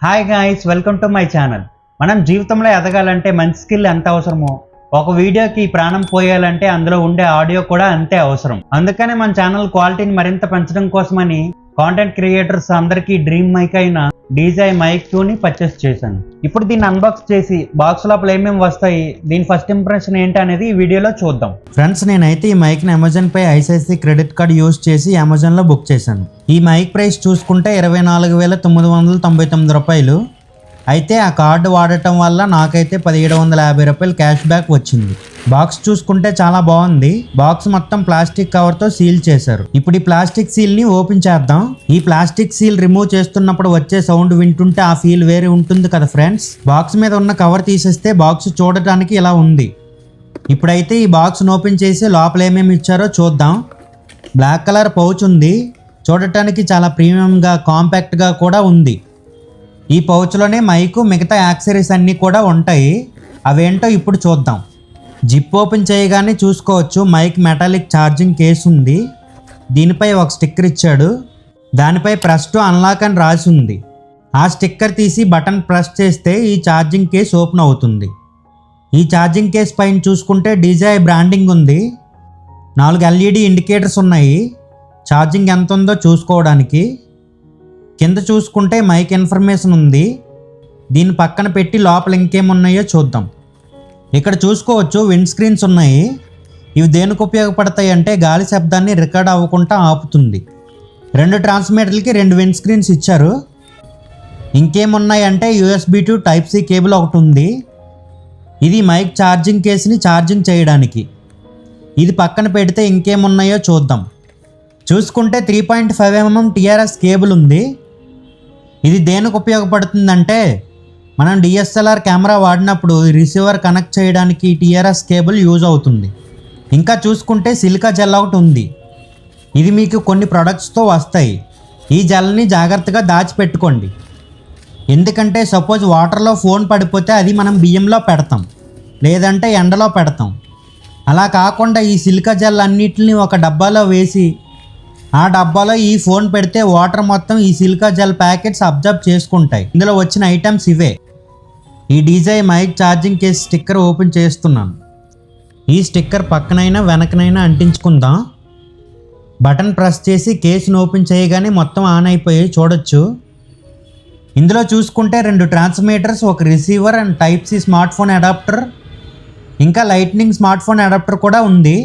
Hi guys, welcome to my channel. మనం జీవితంలో ఎదగాలంటే మంచి స్కిల్ ఎంత అవసరమో, ఒక వీడియోకి ప్రాణం పోయాలంటే అందులో ఉండే ఆడియో కూడా అంతే అవసరం. అందుకనే మన ఛానల్ క్వాలిటీని మరింత పెంచడం కోసమని కాంటెంట్ క్రియేటర్స్ అందరికీ డ్రీమ్ మైక్ అయిన DJI Mic 2ని పర్చేస్ చేశాను. ఇప్పుడు దీన్ని అన్బాక్స్ చేసి బాక్స్ లోపల ఏమేమి వస్తాయి, దీని ఫస్ట్ ఇంప్రెషన్ ఏంటి అనేది ఈ వీడియోలో చూద్దాం. ఫ్రెండ్స్, నేనైతే ఈ మైక్ని అమెజాన్ పై ICICI క్రెడిట్ కార్డ్ యూజ్ చేసి అమెజాన్లో బుక్ చేశాను. ఈ మైక్ ప్రైస్ చూసుకుంటే 24,999 రూపాయలు. అయితే ఆ కార్డు వాడటం వల్ల నాకైతే 1,750 రూపాయలు క్యాష్ బ్యాక్ వచ్చింది. బాక్స్ చూసుకుంటే చాలా బాగుంది. బాక్స్ మొత్తం ప్లాస్టిక్ కవర్తో సీల్ చేశారు. ఇప్పుడు ఈ ప్లాస్టిక్ సీల్ని ఓపెన్ చేద్దాం. ఈ ప్లాస్టిక్ సీల్ రిమూవ్ చేస్తున్నప్పుడు వచ్చే సౌండ్ వింటుంటే ఆ ఫీల్ వేరే ఉంటుంది కదా ఫ్రెండ్స్. బాక్స్ మీద ఉన్న కవర్ తీసేస్తే బాక్స్ చూడటానికి ఇలా ఉంది. ఇప్పుడైతే ఈ బాక్స్ ఓపెన్ చేసి లోపల ఏమేమి ఇచ్చారో చూద్దాం. బ్లాక్ కలర్ పౌచ్ ఉంది. చూడటానికి చాలా ప్రీమియంగా కాంపాక్ట్గా కూడా ఉంది. ఈ పౌచ్లోనే మైకు మిగతా యాక్సెసరీస్ అన్నీ కూడా ఉంటాయి. అవేంటో ఇప్పుడు చూద్దాం. జిప్ ఓపెన్ చేయగానే చూసుకోవచ్చు మైక్ మెటాలిక్ ఛార్జింగ్ కేస్ ఉంది. దీనిపై ఒక స్టిక్కర్ ఇచ్చాడు. దానిపై ప్రెస్ టు అన్లాక్ అని రాసి ఉంది. ఆ స్టిక్కర్ తీసి బటన్ ప్రెస్ చేస్తే ఈ ఛార్జింగ్ కేస్ ఓపెన్ అవుతుంది. ఈ ఛార్జింగ్ కేస్ పైన చూసుకుంటే DJI బ్రాండింగ్ ఉంది. 4 LED ఇండికేటర్స్ ఉన్నాయి ఛార్జింగ్ ఎంత ఉందో చూసుకోవడానికి. కింద చూసుకుంటే మైక్ ఇన్ఫర్మేషన్ ఉంది. దీని పక్కన పెట్టి లోపల ఇంకేమున్నాయో చూద్దాం. ఇక్కడ చూసుకోవచ్చు విండ్ స్క్రీన్స్ ఉన్నాయి. ఇవి దేనికి ఉపయోగపడతాయి అంటే గాలి శబ్దాన్ని రికార్డ్ అవ్వకుండా ఆపుతుంది. 2 ట్రాన్స్మిటర్లకి 2 విండ్ స్క్రీన్స్ ఇచ్చారు. ఇంకేమున్నాయంటే USB to Type-C కేబుల్ ఒకటి ఉంది. ఇది మైక్ ఛార్జింగ్ కేసుని ఛార్జింగ్ చేయడానికి. ఇది పక్కన పెడితే ఇంకేమున్నాయో చూద్దాం. చూసుకుంటే 3.5 mm TRS కేబుల్ ఉంది. ఇది దేనికి ఉపయోగపడుతుందంటే మనం DSLR కెమెరా వాడినప్పుడు రిసీవర్ కనెక్ట్ చేయడానికి TRS కేబుల్ యూజ్ అవుతుంది. ఇంకా చూసుకుంటే సిలికా జెల్ ఒకటి ఉంది. ఇది మీకు కొన్ని ప్రొడక్ట్స్తో వస్తాయి. ఈ జెల్ని జాగ్రత్తగా దాచిపెట్టుకోండి. ఎందుకంటే సపోజ్ వాటర్లో ఫోన్ పడిపోతే అది మనం బియ్యంలో పెడతాం, లేదంటే ఎండలో పెడతాం. అలా కాకుండా ఈ సిలికా జెల్ అన్నిటిని ఒక డబ్బాలో వేసి ఆ డబ్బాలో ఈ ఫోన్ పెడితే వాటర్ మొత్తం ఈ సిలికా జెల్ ప్యాకెట్స్ అబ్జర్వ్ చేసుకుంటాయి. ఇందులో వచ్చిన ఐటమ్స్ ఇవే. ఈ DJI mic charging case sticker open చేస్తున్నాను. ఈ స్టిక్కర్ పక్కనైనా వెనకనైనా అంటించుకుందాం. బటన్ ప్రెస్ చేసి కేసును ఓపెన్ చేయగానే మొత్తం ఆన్ అయిపోయి చూడొచ్చు. ఇందులో చూసుకుంటే 2 ట్రాన్స్మిటర్స్, ఒక receiver and Type-C smart phone adapter, ఇంకా లైట్నింగ్ స్మార్ట్ ఫోన్ అడాప్టర్ కూడా ఉంది.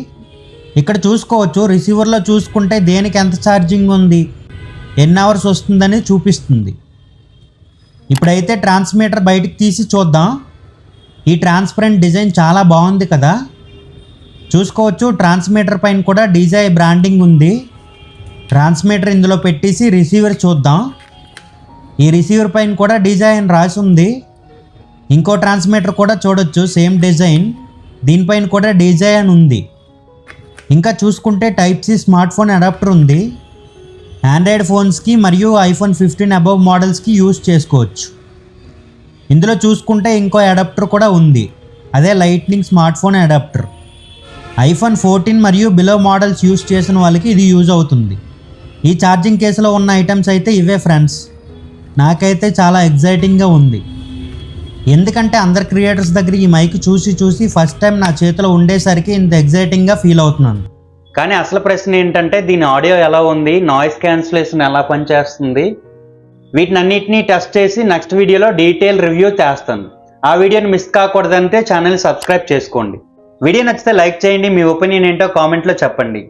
ఇక్కడ చూసుకోవచ్చు రిసీవర్లో చూసుకుంటే దేనికి ఎంత ఛార్జింగ్ ఉంది, ఎన్ని అవర్స్ వస్తుందని చూపిస్తుంది. ఇప్పుడైతే ట్రాన్స్మిటర్ బయటికి తీసి చూద్దాం. ఈ ట్రాన్స్పరెంట్ డిజైన్ చాలా బాగుంది కదా. చూసుకోవచ్చు ట్రాన్స్మిటర్ పైన కూడా DJI బ్రాండింగ్ ఉంది. ట్రాన్స్మిటర్ ఇందులో పెట్టేసి రిసీవర్ చూద్దాం. ఈ రిసీవర్ పైన కూడా DJI అని రాసి ఉంది. ఇంకో ట్రాన్స్మిటర్ కూడా చూడొచ్చు సేమ్ డిజైన్, దీనిపైన కూడా DJI అని ఉంది. ఇంకా చూసుకుంటే Type-C స్మార్ట్ ఫోన్ అడాప్టర్ ఉంది. ఆండ్రాయిడ్ ఫోన్స్కి మరియు iPhone 15 అబవ్ మోడల్స్కి యూజ్ చేసుకోవచ్చు. ఇందులో చూసుకుంటే ఇంకో అడాప్టర్ కూడా ఉంది, అదే lightning smart phone adapter. iPhone 14 మరియు బిలో మోడల్స్ యూజ్ చేసిన వాళ్ళకి ఇది యూజ్ అవుతుంది. ఈ ఛార్జింగ్ కేసులో ఉన్న ఐటమ్స్ అయితే ఇవే ఫ్రెండ్స్. నాకైతే చాలా ఎగ్జైటింగ్గా ఉంది. ఎందుకంటే అందరు క్రియేటర్స్ దగ్గర ఈ మైక్ చూసి ఫస్ట్ టైం నా చేతిలో ఉండేసరికి ఇంత ఎగ్జైటింగ్గా ఫీల్ అవుతున్నాను. కానీ అసలు ప్రశ్న ఏంటంటే దీని ఆడియో ఎలా ఉంది, నాయిస్ క్యాన్సిలేషన్ ఎలా పనిచేస్తుంది, వీటినన్నిటినీ టెస్ట్ చేసి నెక్స్ట్ వీడియోలో డీటెయిల్ రివ్యూ చేస్తాను. ఆ వీడియోని మిస్ కాకూడదంటే ఛానల్ని సబ్స్క్రైబ్ చేసుకోండి. వీడియో నచ్చితే లైక్ చేయండి. మీ ఒపీనియన్ ఏంటో కామెంట్లో చెప్పండి.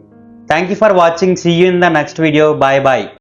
Thank you for watching. See you in the next video. Bye bye.